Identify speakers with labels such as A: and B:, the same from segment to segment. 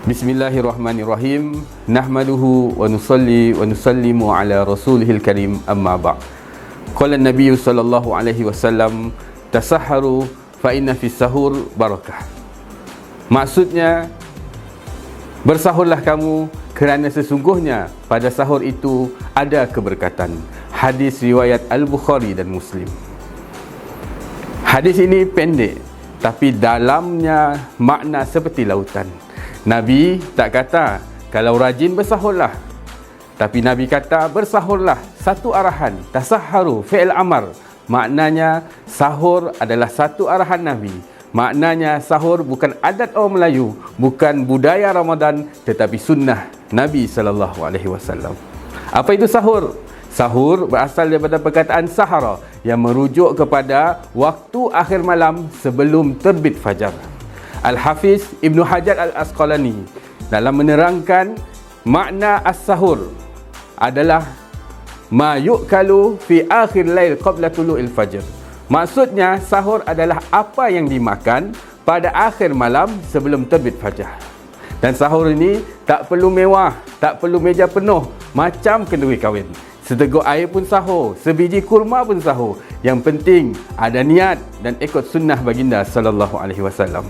A: Bismillahirrahmanirrahim. Nahmaduhu wa nusalli wa nusallimu ala rasulihil karim, amma ba'd. Qala an-nabiy sallallahu alaihi wasallam, tasahharu fa inna fis sahur barakah. Maksudnya, bersahurlah kamu kerana sesungguhnya pada sahur itu ada keberkatan. Hadis riwayat Al-Bukhari dan Muslim. Hadis ini pendek, tapi dalamnya makna seperti lautan. Nabi tak kata kalau rajin bersahurlah, tapi Nabi kata bersahurlah, satu arahan. Tasahharu fi'il amar, maknanya sahur adalah satu arahan Nabi. Maknanya sahur bukan adat orang Melayu, bukan budaya Ramadan, tetapi sunnah Nabi SAW. Apa itu sahur? Sahur berasal daripada perkataan sahara yang merujuk kepada waktu akhir malam sebelum terbit fajar. Al-Hafiz Ibnu Hajar Al-Asqalani dalam menerangkan makna as-sahur adalah ma yu'kalu fi akhir lail qabla tulu'il fajr. Maksudnya sahur adalah apa yang dimakan pada akhir malam sebelum terbit fajar. Dan sahur ini tak perlu mewah, tak perlu meja penuh macam kenduri kahwin. Seteguk air pun sahur, sebiji kurma pun sahur. Yang penting ada niat dan ikut sunnah baginda sallallahu alaihi wasallam.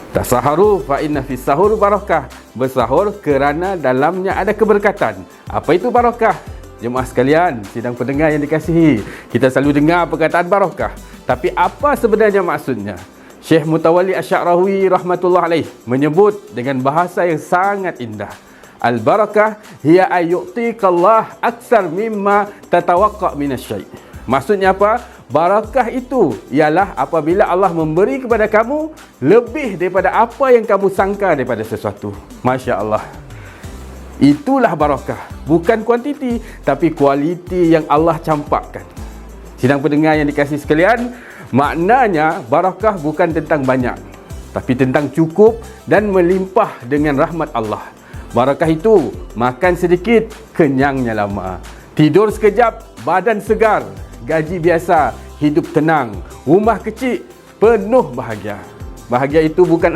A: Tasaharu fa inna fis sahur barakah. Bersahur kerana dalamnya ada keberkatan. Apa itu barakah? Jemaah sekalian, sidang pendengar yang dikasihi, kita selalu dengar perkataan barakah, tapi apa sebenarnya maksudnya? Syekh Mutawalli Asy-Sya'rawi rahmatullah alaih menyebut dengan bahasa yang sangat indah. Al-barakah hiya ayyu'tikallah aksar mimma tatawaqqa' minasyai'. Maksudnya apa? Barakah itu ialah apabila Allah memberi kepada kamu lebih daripada apa yang kamu sangka daripada sesuatu. Masya Allah. Itulah barakah. Bukan kuantiti, tapi kualiti yang Allah campakkan. Sidang pendengar yang dikasihi sekalian, maknanya barakah bukan tentang banyak, tapi tentang cukup dan melimpah dengan rahmat Allah. Barakah itu makan sedikit, kenyangnya lama. Tidur sekejap, badan segar. Gaji biasa, hidup tenang. Rumah kecil, penuh bahagia. Bahagia itu bukan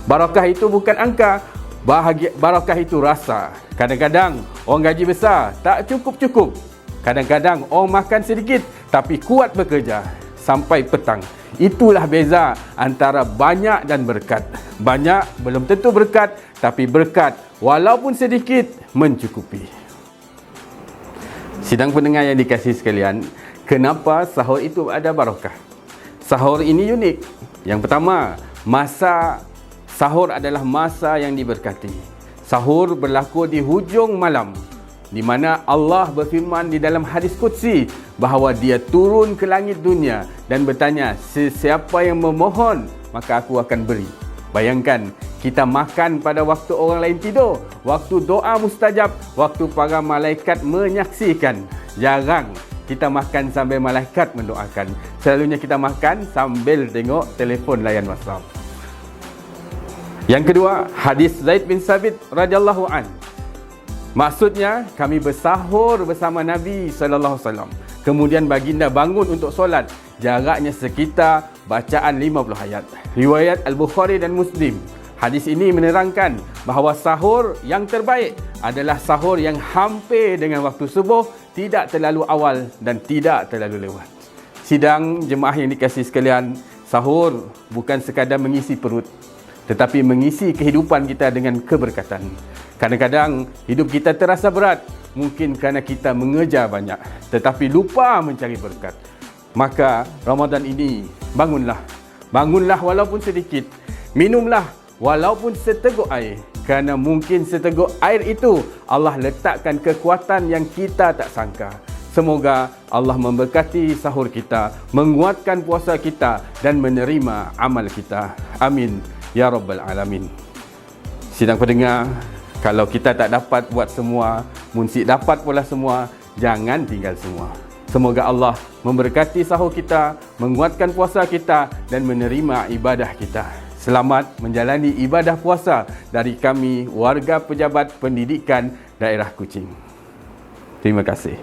A: barakah itu bukan angka. Barakah itu rasa. Kadang-kadang orang gaji besar tak cukup-cukup. Kadang-kadang orang makan sedikit tapi kuat bekerja sampai petang. Itulah beza antara banyak dan berkat. Banyak belum tentu berkat, tapi berkat walaupun sedikit mencukupi. Sidang pendengar yang dikasihi sekalian, kenapa sahur itu ada barakah? Sahur ini unik. Yang pertama, masa sahur adalah masa yang diberkati. Sahur berlaku di hujung malam, di mana Allah berfirman di dalam hadis qudsi bahawa Dia turun ke langit dunia dan bertanya, sesiapa yang memohon maka aku akan beri. Bayangkan, kita makan pada waktu orang lain tidur, waktu doa mustajab, waktu para malaikat menyaksikan. Jarang kita makan sambil malaikat mendoakan. Selalunya kita makan sambil tengok telefon layan WhatsApp. Yang kedua, hadis Zaid bin Sabit radhiyallahu an. Maksudnya, kami bersahur bersama Nabi sallallahu alaihi wasallam. Kemudian baginda bangun untuk solat. Jaraknya sekitar bacaan 50 ayat. Riwayat Al-Bukhari dan Muslim. Hadis ini menerangkan bahawa sahur yang terbaik adalah sahur yang hampir dengan waktu subuh, tidak terlalu awal dan tidak terlalu lewat. Sidang jemaah yang dikasihi sekalian, sahur bukan sekadar mengisi perut, tetapi mengisi kehidupan kita dengan keberkatan. Kadang-kadang hidup kita terasa berat, mungkin kerana kita mengejar banyak, tetapi lupa mencari berkat. Maka Ramadan ini, bangunlah. Bangunlah walaupun sedikit. Minumlah walaupun seteguk air. Kerana mungkin seteguk air itu Allah letakkan kekuatan yang kita tak sangka. Semoga Allah memberkati sahur kita, menguatkan puasa kita dan menerima amal kita. Amin. Ya Rabbal Alamin. Sidang pendengar, kalau kita tak dapat buat semua, munsik dapat pula semua, jangan tinggal semua. Semoga Allah memberkati sahur kita, menguatkan puasa kita dan menerima ibadah kita. Selamat menjalani ibadah puasa dari kami, warga pejabat pendidikan daerah Kuching. Terima kasih.